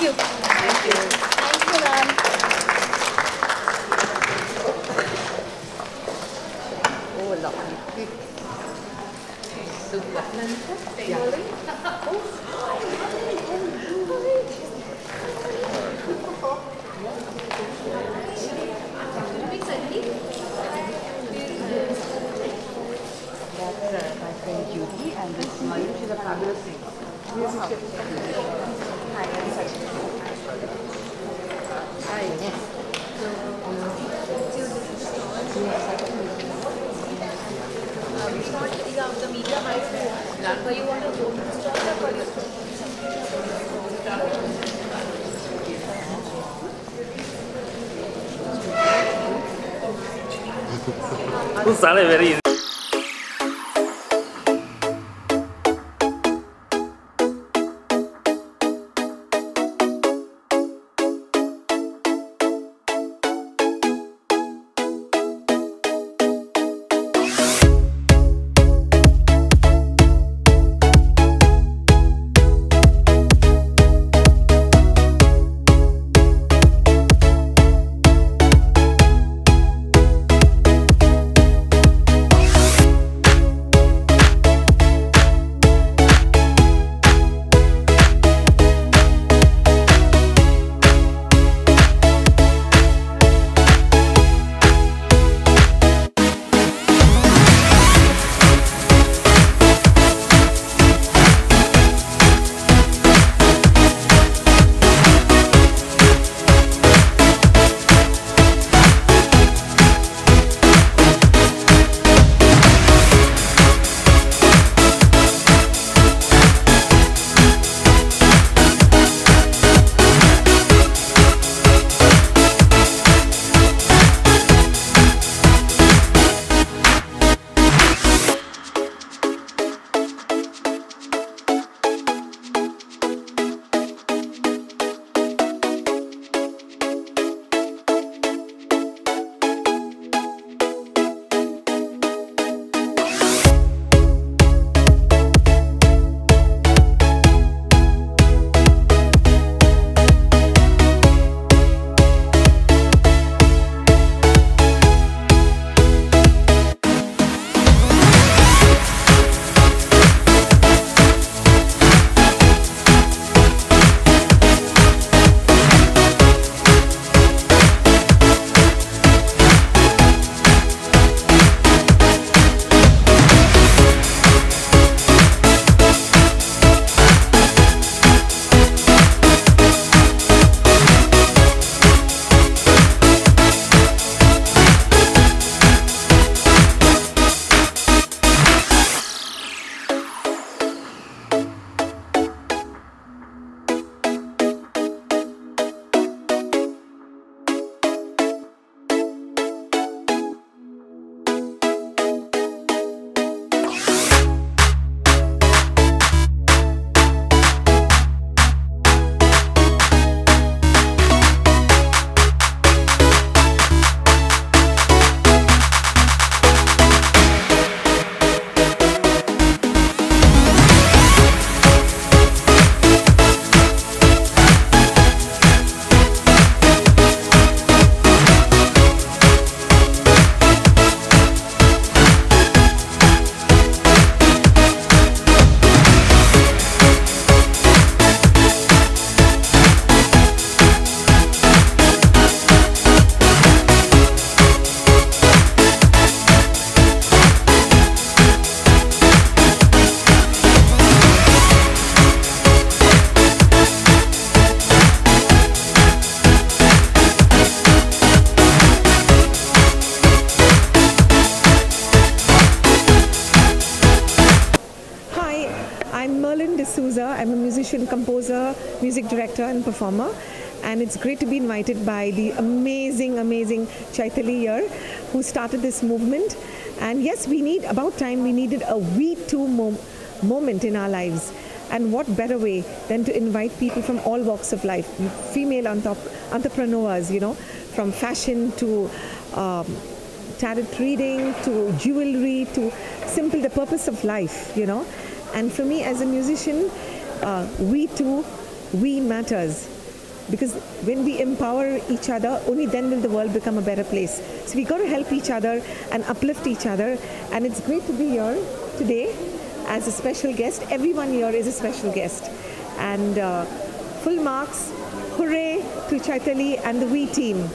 Thank you. Thank you. Thank you, ma'am. Oh, lovely. Super. That's my friend Judy, and this is Mayur. She's a fabulous singer. Hi, I'm Sajid. Hi. It's not the media might but you want to go to the store or you Who started very easy. I'm a musician, composer, music director and performer, and it's great to be invited by the amazing Chaitali here, who started this movement. And yes, we needed a We Too moment in our lives. And what better way than to invite people from all walks of life, female entrepreneurs, you know, from fashion to tarot reading to jewelry to simple the purpose of life, you know. And for me as a musician, we matters. because when we empower each other, only then will the world become a better place. So we got to help each other and uplift each other, and it's great to be here today as a special guest. Everyone here is a special guest, and full marks, hooray to Chaitali and the We team.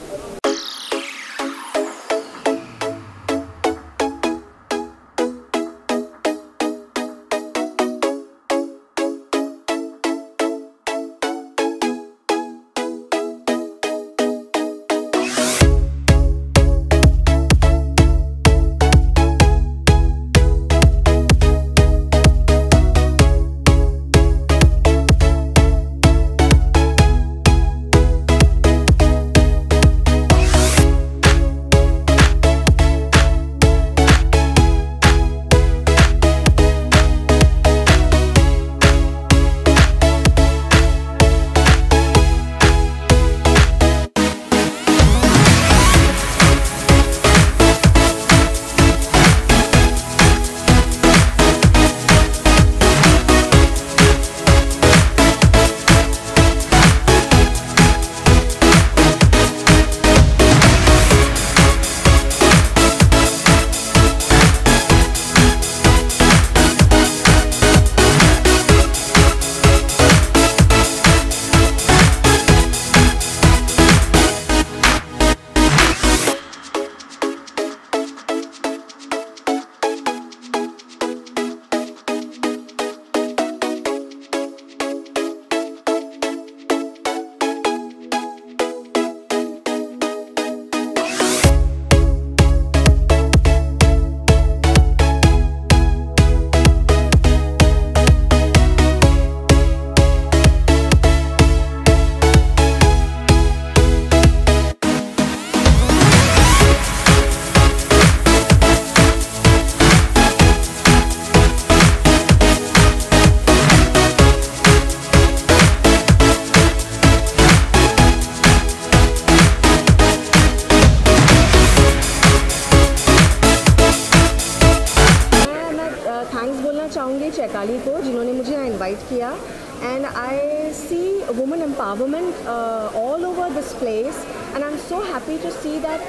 चाहूँगी चैताली को जिन्होंने मुझे यहाँ invite किया, and I see women empowerment all over this place, and I'm so happy to see that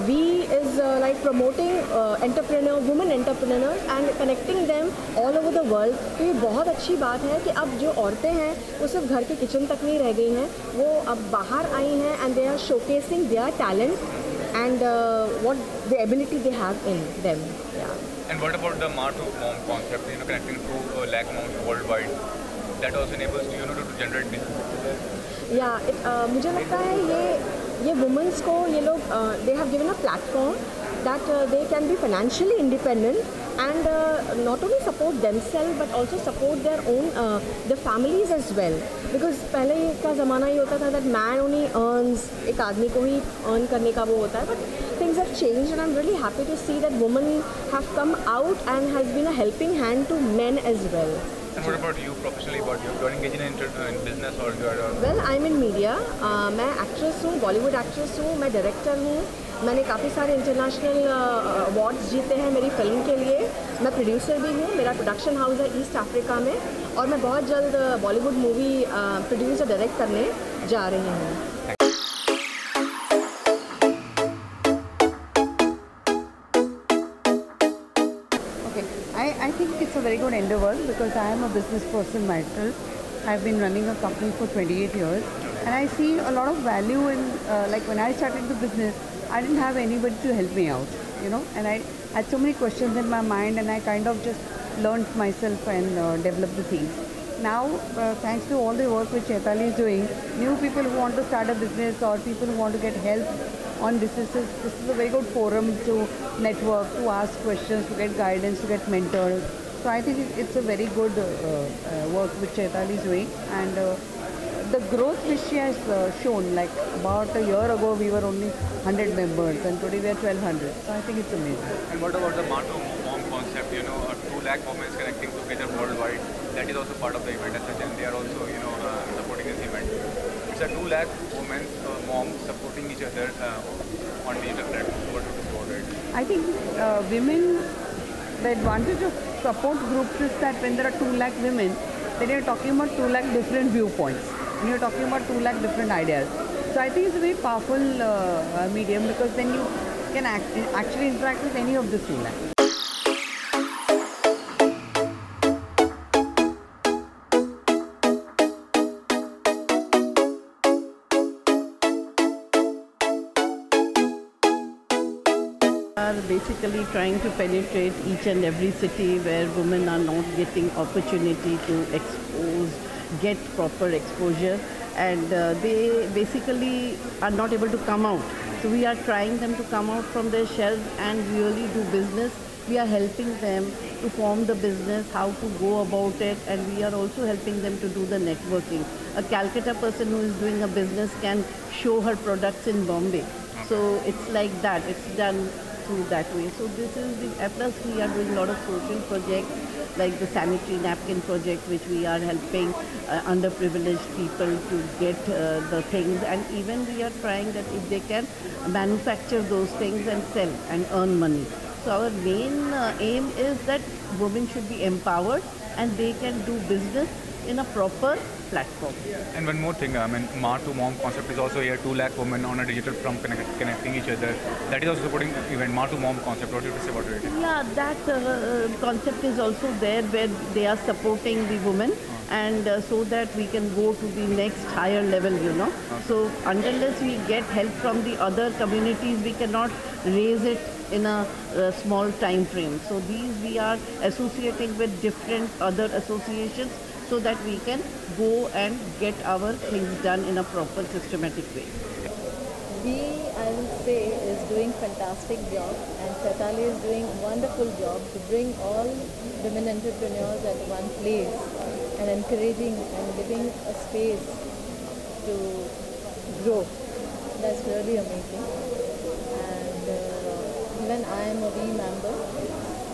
we is like promoting women entrepreneurs and connecting them all over the world. तो ये बहुत अच्छी बात है कि अब जो औरतें हैं वो सिर्फ घर के किचन तक नहीं रह गई हैं, वो अब बाहर आई हैं and they are showcasing their talent and what the ability they have in them. Yeah. And what about the Ma to Mom concept, connecting 2 lakh moms worldwide? That also enables you to generate business. Yeah, मुझे लगता है ये women's को ये लोग they have given a platform that they can be financially independent and not only support themselves but also support their own their families as well. Because पहले का ज़माना ये होता था that man only earns, एक आदमी को ही earn करने का वो होता है, but things have changed and I'm really happy to see that women have come out and has been a helping hand to men as well. And what about you professionally? About you are engaged in business or you are? Well, I'm in media. मैं actress हूँ, Bollywood actress हूँ, मैं director हूँ. मैंने काफ़ी सारे international awards जीते हैं मेरी फिल्म के लिए. मैं प्रोड्यूसर भी हूँ. मेरा प्रोडक्शन हाउस है ईस्ट अफ्रीका में और मैं बहुत जल्द बॉलीवुड मूवी प्रोड्यूस और डायरेक्ट करने जा रही हूँ. I think it's a very good endeavor because I am a business person myself. I've been running a company for 28 years and I see a lot of value in, like when I started the business, I didn't have anybody to help me out, and I had so many questions in my mind and I kind of just learned myself and developed the things. Now, thanks to all the work which Chaitali is doing, new people who want to start a business or people who want to get help on businesses, this is a very good forum to network, to ask questions, to get guidance, to get mentors. So I think it's a very good work which Chaitali is doing, and the growth which she has shown, like about a year ago we were only 100 members and today we are 1200. So I think it's amazing. And what about the Ma to Mom concept, 2 lakh women connecting together worldwide? That is also part of the event as such, and they are also supporting this event. It's a 2 lakh women, moms supporting each other on digital platforms. What would you say about it? I think women, the advantage of support groups is that when there are 2 lakh women, then you're talking about 2 lakh different viewpoints. and you're talking about 2 lakh different ideas. So I think it's a very powerful medium, because then you can actually interact with any of the 2 lakh. Are basically trying to penetrate each and every city where women are not getting opportunity to get proper exposure, and they basically are not able to come out. So we are trying them to come out from their shells and really do business. We are helping them to form the business, how to go about it, and we are also helping them to do the networking. A Calcutta person who is doing a business can show her products in Bombay. So it's like that, it's done through that way. So this is the, plus we are doing a lot of social projects like the sanitary napkin project, which we are helping underprivileged people to get the things, and even we are trying that if they can manufacture those things and sell and earn money. So our main aim is that women should be empowered and they can do business in a proper platform. And one more thing, I mean, Ma to Mom concept is also here, 2 lakh women on a digital front connecting each other. That is also supporting event, Ma to Mom concept. What do you say about it? Yeah, that concept is also there where they are supporting the women, and so that we can go to the next higher level, you know. So unless we get help from the other communities, we cannot raise it in a small time frame. So these we are associating with different other associations so that we can go and get our things done in a proper systematic way. I will say, is doing fantastic job, and Chaitali is doing wonderful job to bring all women entrepreneurs at one place and encouraging and giving a space to grow. That's really amazing. And even I am a V member,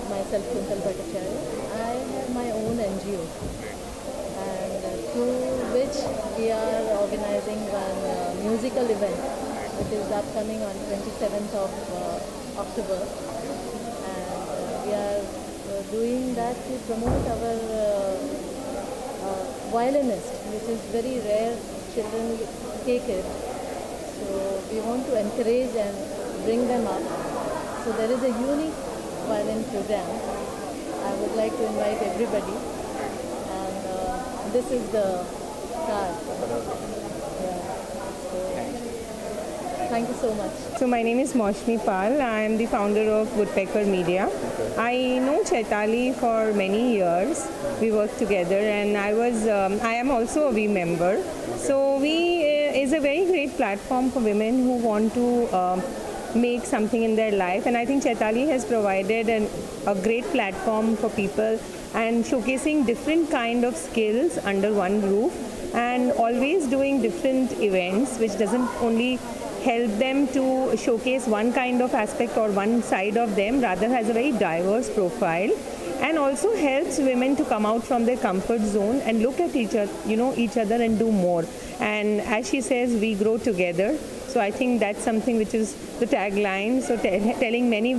myself Kuntal Bhattacharya. I have my own NGO, and through which we are organizing one musical event, which is upcoming on 27th of October, and we are doing that to promote our violinist, which is very rare. Children take it, so we want to encourage and bring them up. So there is a unique violin program. I would like to invite everybody, and this is the card. Yeah. Thank you so much. So my name is Maushmi Pal. I am the founder of Woodpecker Media. I know Chaitali for many years. We work together, and I am also a V member. So V is a very great platform for women who want to make something in their life, and I think Chaitali has provided a great platform for people and showcasing different kind of skills under one roof, and always doing different events, which doesn't only help them to showcase one kind of aspect or one side of them, rather has a very diverse profile, and also helps women to come out from their comfort zone and look at each other and do more. And as she says, we grow together. So I think that's something which is the tagline. So telling many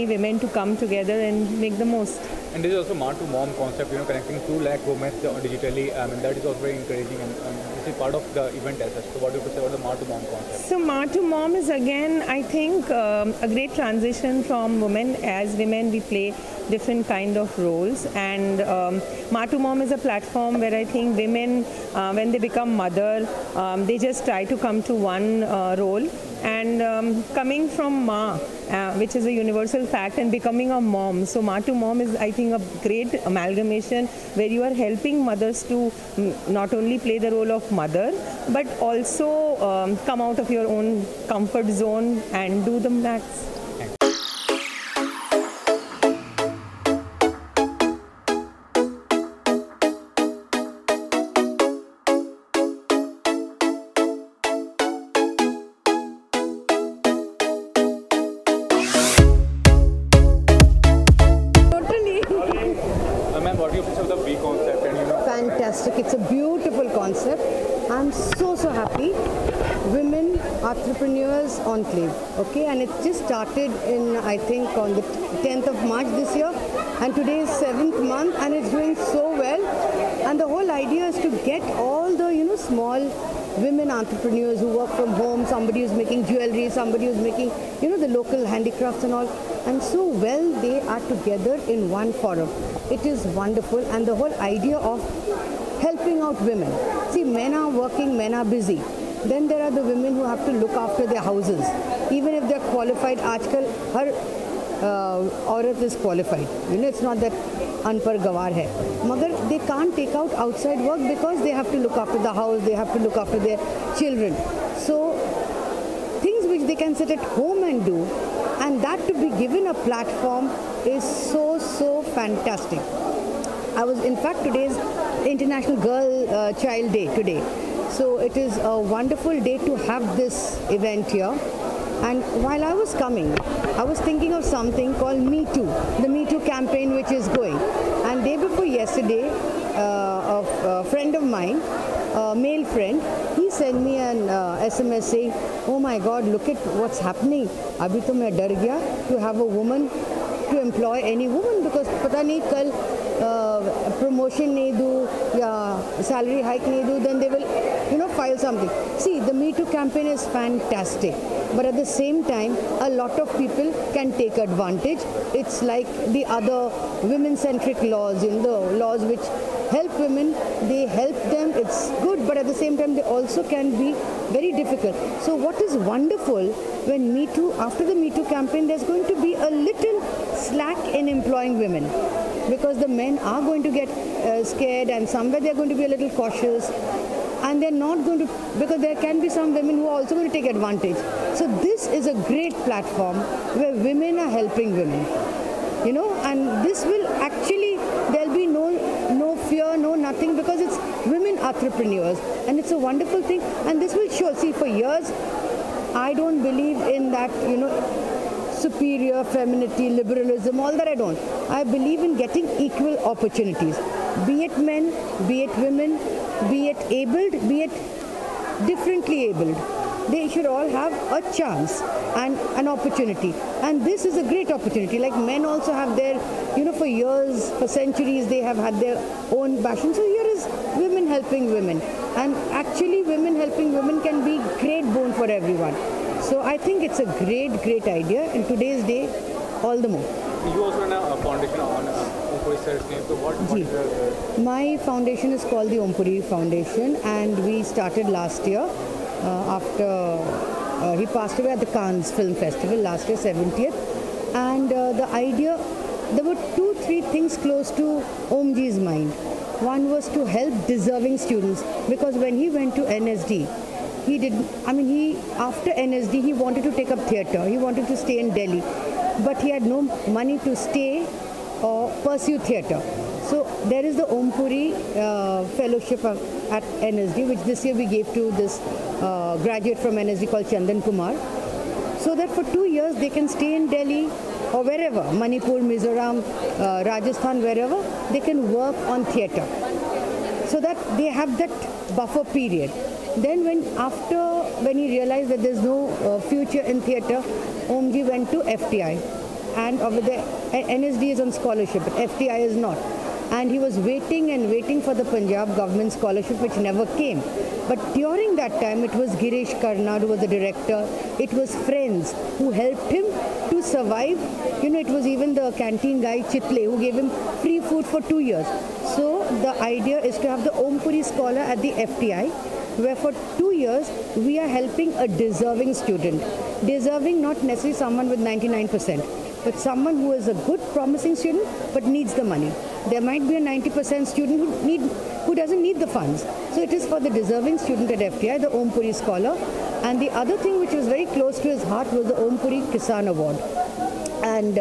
women to come together and make the most. And this is also Ma to Mom concept, connecting 2 lakh women digitally. I mean, that is also very encouraging, and this is part of the event as such. So what do you say about the Ma to Mom concept? So Ma to Mom is again, I think, a great transition from women. As women, we play different kind of roles, and Ma to Mom is a platform where I think women, when they become mother, they just try to come to one role, and coming from Ma, which is a universal fact, and becoming a mom. So Ma to Mom is, I think, a great amalgamation where you are helping mothers to not only play the role of mother, but also come out of your own comfort zone and do the max. Fantastic. It's a beautiful concept. I'm so happy. Women Entrepreneurs Enclave. Okay, and it just started in, I think, on the 10th of March this year, and today is 7th month, and it's doing so well. And the whole idea is to get all the small women entrepreneurs who work from home, somebody who's making jewelry, somebody who's making, the local handicrafts and all. And so well they are together in one forum. It is wonderful, and the whole idea of helping out women. See, men are working, men are busy. Then there are the women who have to look after their houses. Even if they're qualified, आजकल हर औरत is qualified. It's not that अनपढ़ गवार है. मगर they can't take out outside work because they have to look after the house, they have to look after their children. So things which they can sit at home and do, and that to be given a platform is so fantastic. In fact, today's International Girl Child Day today. So it is a wonderful day to have this event here. And while I was coming, I was thinking of something called Me Too, the Me Too campaign which is going. And day before yesterday, a friend of mine, a male friend, he sent me an SMS saying, oh my God, look at what's happening. Abhi to main dar gaya to have a woman, to employ any woman, because pata nahi kal promotion nahi do ya salary hike nahi do, then they will file something. See, the Me Too campaign is fantastic, but at the same time a lot of people can take advantage. It's like the other women-centric laws, the laws which help women, they help them, it's good, but at the same time they also can be very difficult. So what is wonderful, when Me Too, after the Me Too campaign, there's going to be a little slack in employing women, because the men are going to get scared, and somewhere they're going to be a little cautious, and they're not going to, because there can be some women who are also going to take advantage. So this is a great platform where women are helping women, and this will actually, there'll be no fear, no nothing, because it's women entrepreneurs, and it's a wonderful thing, and this will show. See, for years I don't believe in that, superior femininity, liberalism, all that I don't. I believe in getting equal opportunities, be it men, be it women, be it abled, be it differently abled. They should all have a chance and an opportunity. And this is a great opportunity. Like men also have their, for years, for centuries, they have had their own passion. So here is women helping women. And actually women helping women can be great boon for everyone. So I think it's a great idea in today's day, all the more. You also run a foundation on Ompuri sir's name. So what is the... My foundation is called the Ompuri Foundation, and we started last year after he passed away at the Cannes Film Festival last year, 70th. And the idea, there were 2-3 things close to Omji's mind. One was to help deserving students, because when he went to NSD, after NSD, he wanted to take up theatre. He wanted to stay in Delhi, but he had no money to stay or pursue theatre. So there is the Ompuri Fellowship at NSD, which this year we gave to this graduate from NSD called Chandan Kumar, so that for 2 years they can stay in Delhi or wherever, Manipur, Mizoram, Rajasthan, wherever, they can work on theatre, so that they have that buffer period. Then when he realized that there's no future in theatre, Omji went to FTI, and over there NSD is on scholarship, but FTI is not. And he was waiting for the Punjab government scholarship, which never came. But during that time, it was Girish Karnad who was the director. It was friends who helped him to survive. It was even the canteen guy Chitle who gave him free food for 2 years. So the idea is to have the Ompuri scholar at the FTI, where for 2 years we are helping a deserving student. Deserving, not necessarily someone with 99%, but someone who is a good, promising student but needs the money. There might be a 90% student who doesn't need the funds. So it is for the deserving student at FTI, the Ompuri scholar. And the other thing which was very close to his heart was the Ompuri Kisan Award. And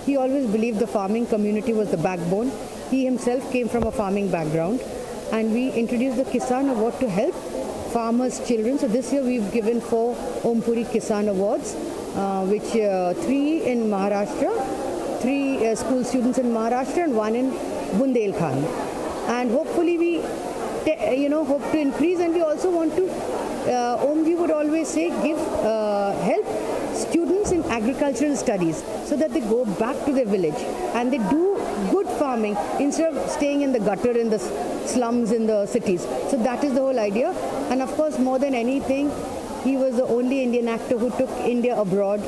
he always believed the farming community was the backbone. He himself came from a farming background. And we introduced the Kisan Award to help farmers' children. So this year we've given 4 Ompuri Kisan Awards, which 3 in Maharashtra, 3 school students in Maharashtra and 1 in Bundelkhand. And hopefully we hope to increase, and we also want to, Omji would always say, help students in agricultural studies so that they go back to their village and they do good farming instead of staying in the gutter in the slums in the cities. So that is the whole idea. And of course, more than anything, he was the only Indian actor who took India abroad.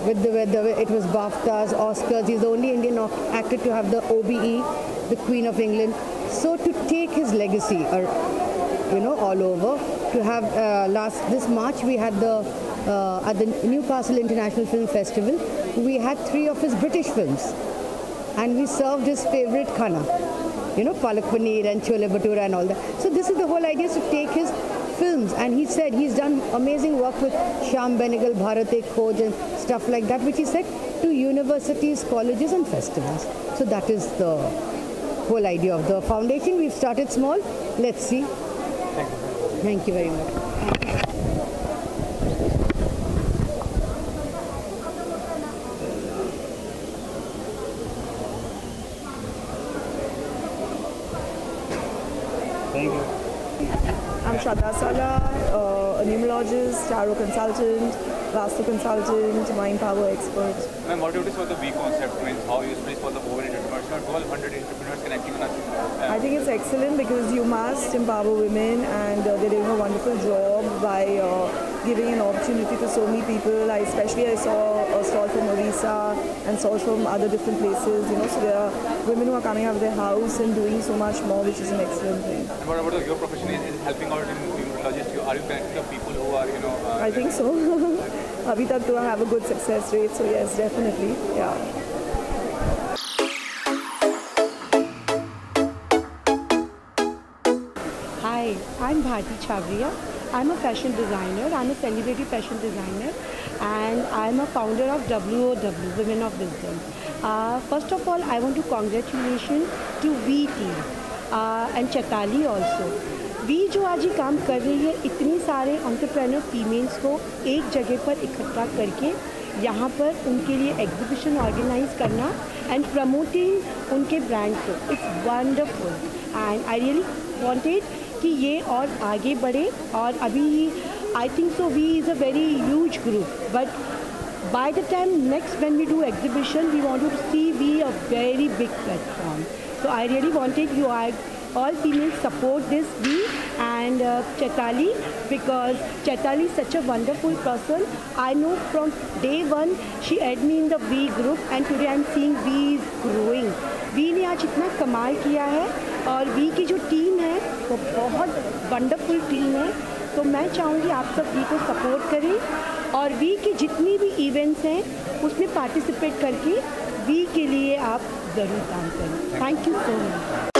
It was BAFTAs, Oscars. He's the only Indian actor to have the OBE, the Queen of England. So to take his legacy, all over, to have this March we had at the Newcastle International Film Festival, we had 3 of his British films, and we served his favorite khana, palak paneer and chole bhatura and all that. So this is the whole idea, to take his films, and he said he's done amazing work with Shyam Benegal, Bharat Ek Khoj and stuff like that, which he said to universities, colleges and festivals. So that is the whole idea of the foundation. We've started small. Let's see. Thank you very much. Thank you. I'm Shraddha Sala, a numerologist, tarot consultant, Vastu consultant, mind power expert. Ma'am, what do you think about the V concept? Means how useful is for the women entrepreneurs, not 1,200 entrepreneurs connecting on us? I think it's excellent because you must empower women, and they're doing a wonderful job by giving an opportunity to so many people. I saw a stall from Orissa and stalls from other different places. So there are women who are coming out of their house and doing so much more, which is an excellent thing. And what about your profession is helping out in numerologist? Are you connecting to people who are, I think so. Abhi tak to have a good success rate, so yes, definitely, yeah. Hi, I'm Bharti Chavriya. I'm a fashion designer. I'm a celebrity fashion designer, and I'm a founder of WOW, Women of Wisdom. First of all, I want to congratulations to V team and Chaitali also. We जो आज ये काम कर रही है, इतनी सारे entrepreneur females को एक जगह पर इकट्ठा करके यहाँ पर उनके लिए एग्जीबिशन ऑर्गेनाइज करना एंड प्रमोटिंग उनके ब्रांड को, it's wonderful and I really wanted कि ये और आगे बढ़े. और अभी I think so we is a very huge group, but by the time next when we do exhibition, we want to see we a very big platform. So I really wanted you all females support this V and Chaitali, because Chaitali is such a wonderful person. I know from day one she had me in the V group, and today I'm seeing V is growing. V ने आज इतना कमाल किया है, और V की जो team है वो बहुत वंडरफुल टीम है. तो मैं चाहूँगी आप सब V को सपोर्ट करें, और V की जितनी भी इवेंट्स हैं उसमें पार्टिसिपेट करके V के लिए आप ज़रूर काम करें. Thank you so much.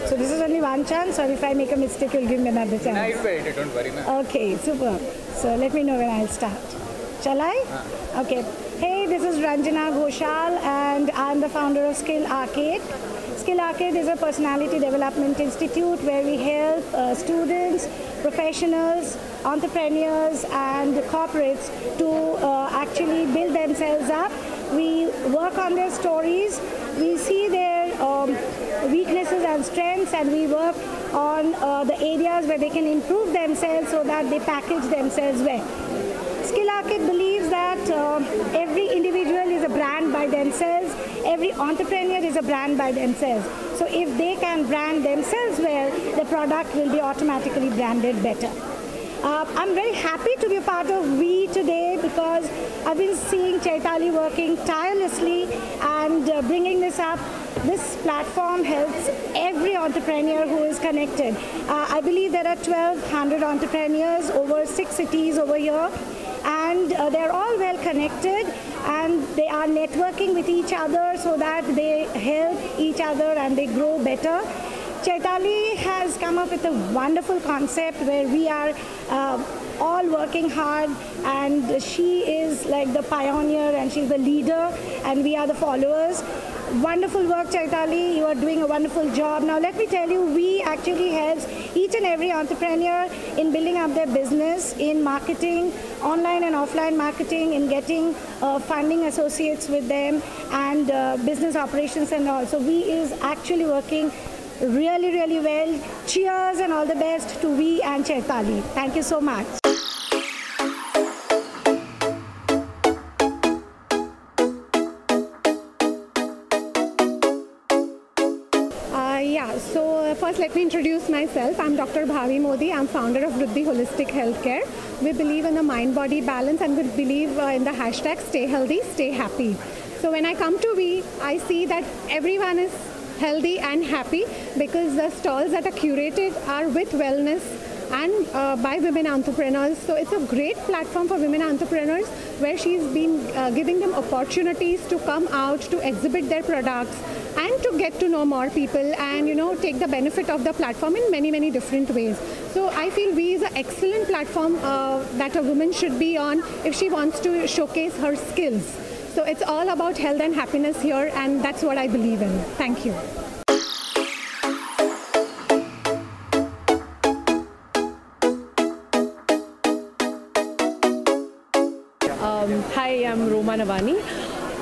So this is only one chance, or if I make a mistake, you'll give me another chance. No, you'll wait, don't worry. Okay, super. So let me know when I'll start. Shall I? Okay. Hey, this is Ranjana Ghoshal, and I'm the founder of Skill Arcade. Skill Arcade is a personality development institute where we help students, professionals, entrepreneurs and corporates to actually build themselves up. We work on their stories, we see their weaknesses and strengths, and we work on the areas where they can improve themselves so that they package themselves well. Skill Arcade believes that every individual is a brand by themselves, every entrepreneur is a brand by themselves. So if they can brand themselves well, the product will be automatically branded better. I'm very happy to be a part of V today, because I've been seeing Chaitali working tirelessly and bringing this up. This platform helps every entrepreneur who is connected. I believe there are 1,200 entrepreneurs over 6 cities over here, and they're all well connected, and they are networking with each other so that they help each other and they grow better. Chaitali has come up with a wonderful concept where we are all working hard, and she is like the pioneer and she's the leader and we are the followers. Wonderful work, Chaitali. You are doing a wonderful job. Now let me tell you, we actually helps each and every entrepreneur in building up their business, in marketing, online and offline marketing, in getting funding associates with them, and business operations and all. So we is actually working really, really well. Cheers and all the best to Vi and Chaitali. Thank you so much. So first let me introduce myself. I'm Dr. Bhavi Modi. I'm founder of Ruddhi Holistic Healthcare. We believe in a mind-body balance and we believe in the hashtag stay healthy, stay happy. So when I come to Vi, I see that everyone is healthy and happy because the stalls that are curated are with wellness and by women entrepreneurs. So it's a great platform for women entrepreneurs where she's been giving them opportunities to come out to exhibit their products and to get to know more people and take the benefit of the platform in many different ways. So I feel Vi is an excellent platform that a woman should be on if she wants to showcase her skills. So it's all about health and happiness here, and that's what I believe in. Thank you. Hi, I'm Roma Navani.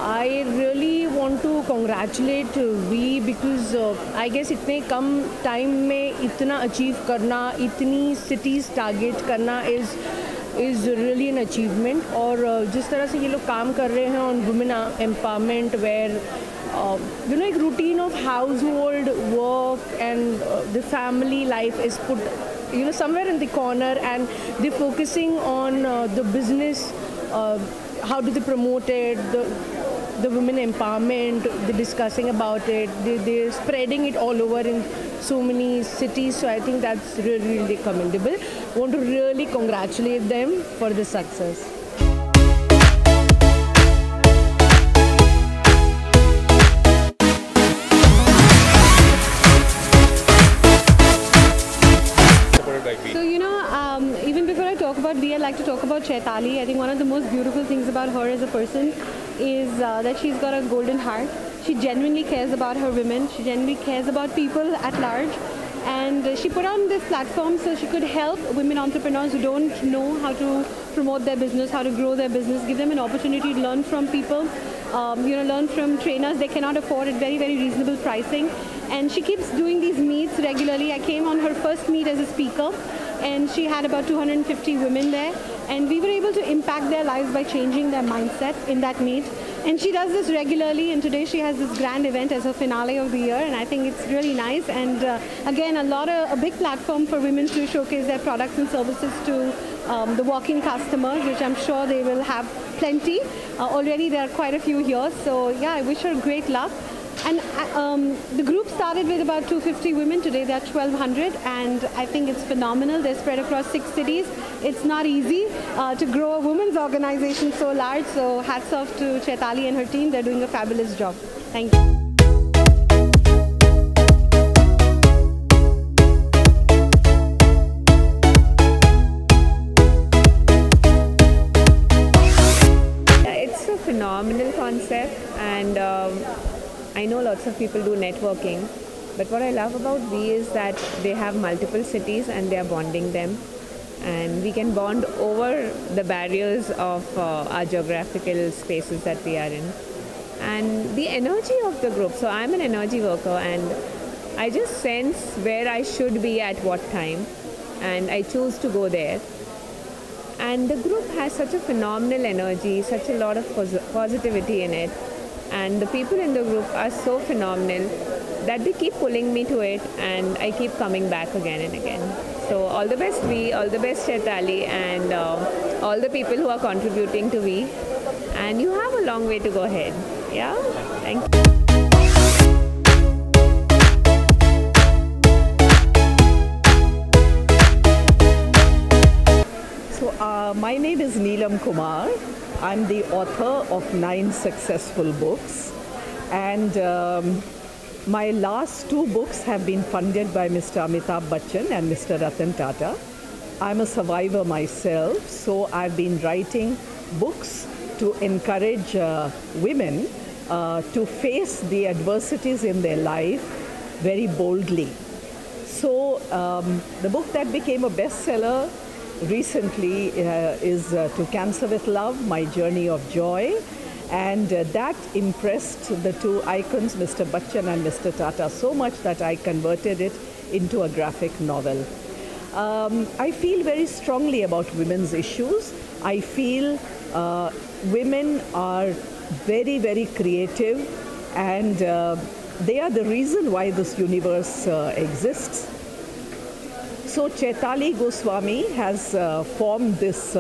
I really want to congratulate Vi because I guess इतने कम time में इतना achieve करना, इतनी cities target करना is really an achievement. और जिस तरह से ये लोग काम कर रहे हैं on women empowerment where एक routine of household work and the family life is put somewhere in the corner and they're focusing on the business, how do they promote it, the women empowerment, they're discussing about it, they're spreading it all over in so many cities. So I think that's really, really commendable. I want to really congratulate them for the success. So even before I talk about Vi, I'd like to talk about Chaitali. I think one of the most beautiful things about her as a person is that she's got a golden heart. She genuinely cares about her women. She genuinely cares about people at large. And she put on this platform so she could help women entrepreneurs who don't know how to promote their business, how to grow their business, give them an opportunity to learn from people, learn from trainers they cannot afford at very, very reasonable pricing. And she keeps doing these meets regularly. I came on her first meet as a speaker and she had about 250 women there. And we were able to impact their lives by changing their mindset in that meet. And she does this regularly, and today she has this grand event as a finale of the year, and I think it's really nice. And again, a big platform for women to showcase their products and services to the walk-in customers, which I'm sure they will have plenty. Already there are quite a few here, so yeah, I wish her great luck. And the group started with about 250 women. Today there are 1,200, and I think it's phenomenal. They're spread across 6 cities. It's not easy to grow a women's organization so large. So hats off to Chaitali and her team. They're doing a fabulous job. Thank you. It's a phenomenal concept, and I know lots of people do networking, but what I love about Vi is that they have multiple cities and they are bonding them, and we can bond over the barriers of our geographical spaces that we are in. And the energy of the group, so I'm an energy worker and I just sense where I should be at what time, and I choose to go there. And the group has such a phenomenal energy, such a lot of positivity in it. And the people in the group are so phenomenal that they keep pulling me to it, and I keep coming back again and again. So all the best Vi, all the best Chaitali, and all the people who are contributing to Vi. And you have a long way to go ahead. Yeah, thank you. So my name is Neelam Kumar. I'm the author of 9 successful books, and my last 2 books have been funded by Mr. Amitabh Bachchan and Mr. Ratan Tata. I'm a survivor myself, so I've been writing books to encourage women to face the adversities in their life very boldly. So the book that became a bestseller recently is To Cancer with Love, My Journey of Joy. And that impressed the two icons, Mr. Bachchan and Mr. Tata, so much that I converted it into a graphic novel. I feel very strongly about women's issues. I feel women are very, very creative, and they are the reason why this universe exists. So Chaitali Goswami has formed this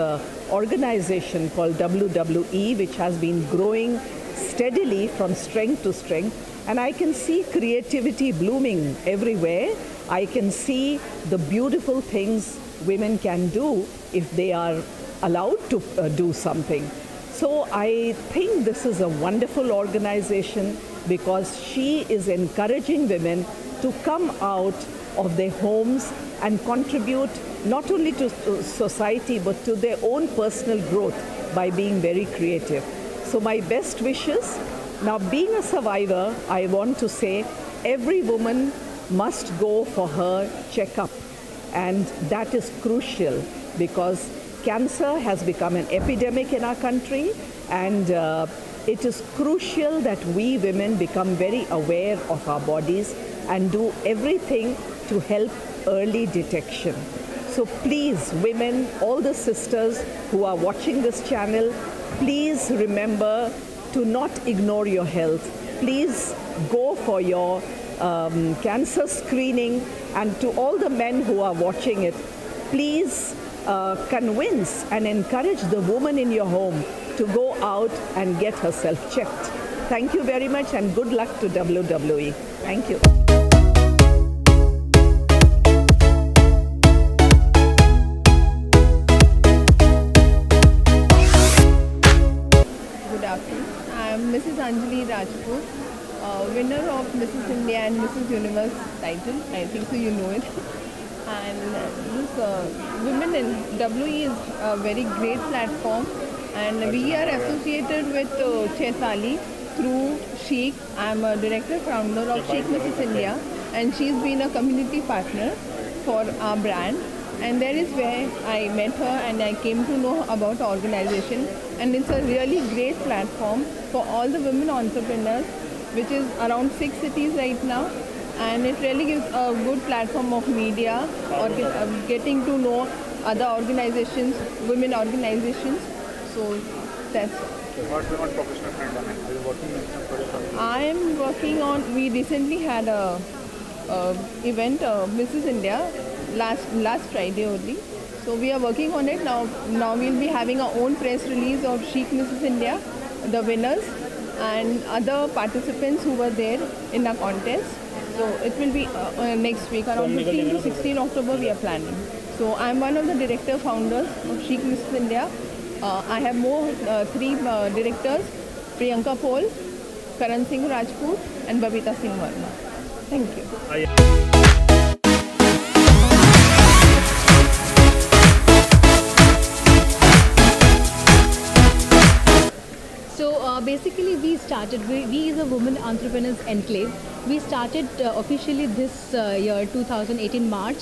organization called WWE, which has been growing steadily from strength to strength. And I can see creativity blooming everywhere. I can see the beautiful things women can do if they are allowed to do something. So I think this is a wonderful organization because she is encouraging women to come out of their homes and contribute not only to society but to their own personal growth by being very creative. So my best wishes. Now, being a survivor, I want to say every woman must go for her checkup, and that is crucial because cancer has become an epidemic in our country, and it is crucial that we women become very aware of our bodies and do everything to help early detection. So please, women, all the sisters who are watching this channel, please remember to not ignore your health. Please go for your cancer screening, and to all the men who are watching it, please convince and encourage the woman in your home to go out and get herself checked. Thank you very much, and good luck to WWE. Thank you. Good afternoon. I am Mrs. Anjali Rajput, winner of Mrs. India and Mrs. Universe title. I think so you know it. And this Women in WE is a very great platform, and we are associated with Chaitali through Chic. I am a director founder of Chic Mrs. India, and she's been a community partner for our brand. And there is where I met her and I came to know about the organization, and it's a really great platform for all the women entrepreneurs, which is around 6 cities right now, and it really gives a good platform of media or getting to know other organizations, women organizations. So that's What's your professional friend? Are you working in some project? I am working on, we recently had a event, Mrs. India, last Friday only. So we are working on it now. Now we'll be having our own press release of Chic Mrs. India, the winners and other participants who were there in the contest. So it will be next week, around 15 to 16 October we are planning. So I'm one of the director founders of Chic Mrs. India. I have more 3 directors, Priyanka Paul, Karan Singh Rajput and Babita Singh Verma. Thank you. So basically we started, we is a Women Entrepreneurs Enclave. We started officially this year 2018 March,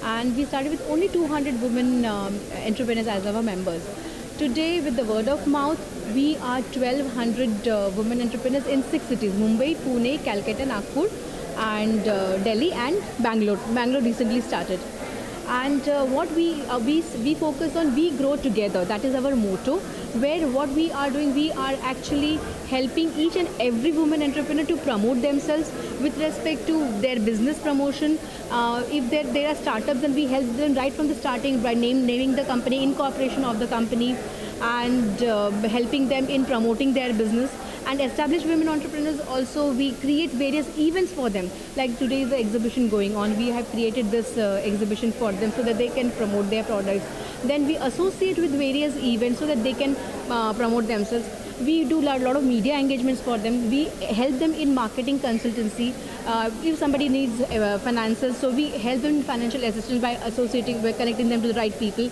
and we started with only 200 women entrepreneurs as our members. Today, with the word of mouth, we are 1200 women entrepreneurs in 6 cities: Mumbai, Pune, Calcutta, Nagpur and Delhi and Bangalore. Bangalore recently started. And what we focus on, we grow together. That is our motto. Where what we are doing, we are actually helping each and every woman entrepreneur to promote themselves with respect to their business promotion. If there are startups, then we help them right from the starting by naming the company, incorporation of the company, and helping them in promoting their business. And established women entrepreneurs also, we create various events for them. Like today is the exhibition going on. We have created this exhibition for them so that they can promote their products. Then we associate with various events so that they can promote themselves. We do a lot of media engagements for them. We help them in marketing consultancy. If somebody needs finances, so we help them in financial assistance by connecting them to the right people.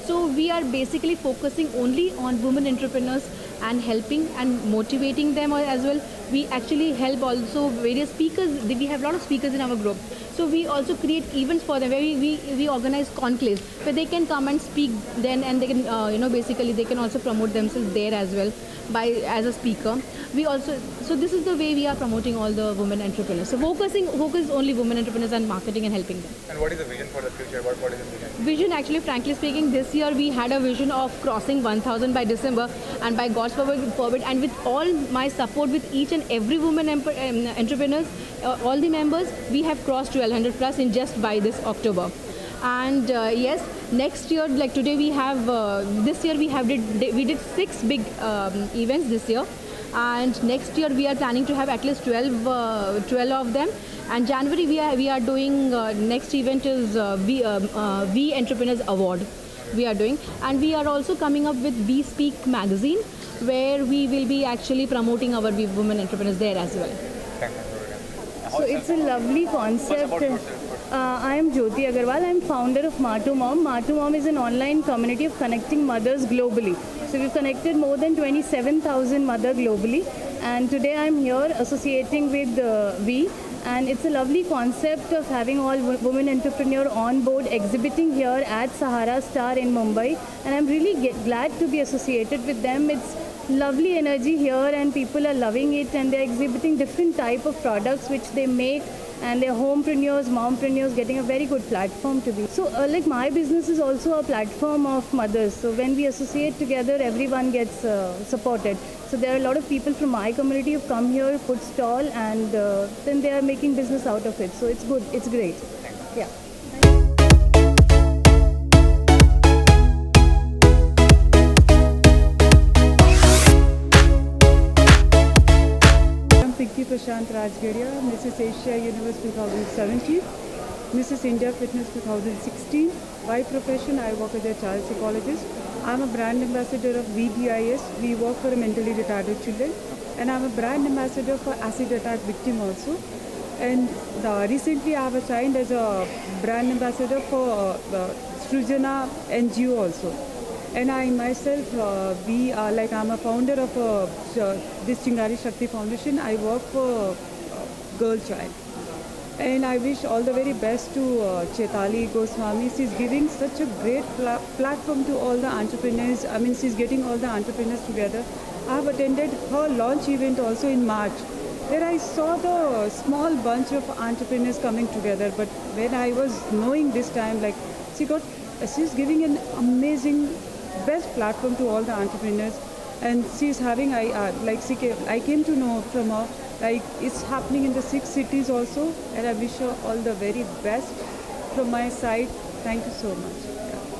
So we are basically focusing only on women entrepreneurs and helping and motivating them as well we actually help also various speakers. We have a lot of speakers in our group. So we also create events for them where we organize conclaves where they can come and speak then, and they can basically they can also promote themselves there as well as a speaker. We also, so this is the way we are promoting all the women entrepreneurs. So focus only women entrepreneurs and marketing and helping them. And what is the vision for the future? What is the vision? Vision, actually, frankly speaking, this year we had a vision of crossing 1,000 by December, and by God's forbid, and with all my support with each and every woman entrepreneurs, all the members, we have crossed 1,200 plus in just by this October. And yes, next year, like today we have, this year we did 6 big events this year. And next year we are planning to have at least 12 of them. And January we are doing, next event is We Entrepreneurs Award we are doing. And we are also coming up with We Speak magazine, where we will be actually promoting our women entrepreneurs there as well. So it's a lovely concept. I am Jyoti Agarwal. I am founder of Matu Mom. Matu Mom is an online community of connecting mothers globally. So we've connected more than 27,000 mothers globally. And today I'm here associating with We. And it's a lovely concept of having all women entrepreneurs on board exhibiting here at Sahara Star in Mumbai. And I'm really glad to be associated with them. It's lovely energy here and people are loving it, and they're exhibiting different type of products which they make, and they're homepreneurs, mompreneurs getting a very good platform to be. So like my business is also a platform of mothers. So when we associate together, everyone gets supported. So there are a lot of people from my community who come here, put stall, and then they are making business out of it. So it's good, it's great. Yeah. Pinky Prashant Rajgaria, Mrs. Asia Universe 2017, Mrs. India Fitness 2016. By profession, I work as a child psychologist. I'm a brand ambassador of VBIS. We work for mentally retarded children. And I'm a brand ambassador for acid attack victim also. And recently I have assigned as a brand ambassador for Srujana NGO also. And I myself, I'm a founder of this Chingari Shakti Foundation. I work for Girl Child. And I wish all the very best to Chaitali Goswami. She's giving such a great platform to all the entrepreneurs. I mean, she's getting all the entrepreneurs together. I have attended her launch event also in March, where I saw the small bunch of entrepreneurs coming together. But when I was knowing this time, like she's giving an amazing best platform to all the entrepreneurs, and she's having I came to know from her, like it's happening in the 6 cities also, and I wish her all the very best from my side. Thank you so much.